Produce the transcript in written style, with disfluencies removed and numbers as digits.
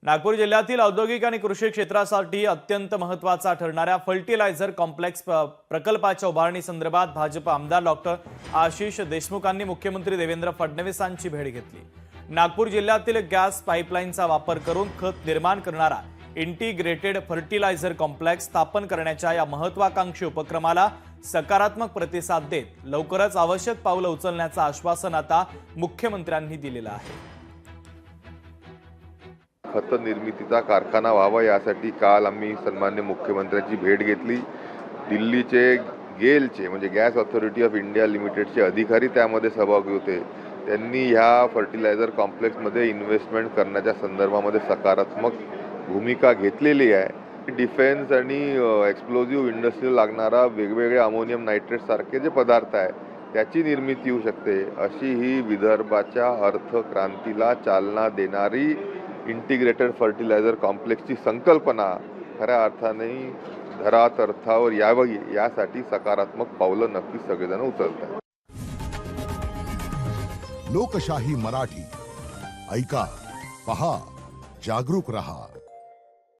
नागपूर जिल्ह्यातील औद्योगिक आणि कृषी क्षेत्रासाठी अत्यंत महत्त्वाचा ठरणाऱ्या फर्टिलायझर कॉम्प्लेक्स प्रकल्पाच्या उभारणीसंदर्भात भाजप आमदार डॉक्टर आशिष देशमुखांनी मुख्यमंत्री देवेंद्र फडणवीसांची भेट घेतली। नागपूर जिल्ह्यातील गॅस पाईपलाईनचा वापर करून खत निर्माण करणारा इंटिग्रेटेड फर्टिलायझर कॉम्प्लेक्स स्थापन करण्याच्या या महत्त्वाकांक्षी उपक्रमाला सकारात्मक प्रतिसाद देत लवकरच आवश्यक पावलं उचलण्याचं आश्वासन आता मुख्यमंत्र्यांनी दिलेलं आहे। खत निर्मितीचा कारखाना व्हावा यासाठी काल आम्ही सन्मान्य मुख्यमंत्र्यांची भेट घेतली। दिल्लीचे गेलचे म्हणजे गॅस ऑथॉरिटी ऑफ इंडिया लिमिटेडचे अधिकारी त्यामध्ये सहभागी होते। त्यांनी ह्या फर्टिलायझर कॉम्प्लेक्समध्ये इन्व्हेस्टमेंट करण्याच्या संदर्भामध्ये सकारात्मक भूमिका घेतलेली आहे। डिफेन्स आणि एक्सप्लोजिव्ह इंडस्ट्रीला लागणारा वेगवेगळे अमोनियम नायट्रेट सारखे जे पदार्थ आहे त्याची निर्मिती होऊ शकते, अशी ही विदर्भाच्या अर्थक्रांतीला चालना देणारी इंटिग्रेटेड फर्टिलायझर कॉम्प्लेक्सची संकल्पना खऱ्या अर्थाने धरातर्थावर यावी यासाठी सकारात्मक पावलं नक्कीच सगळेजण उचलतात। लोकशाही मराठी ऐका, पहा, जागरूक रहा।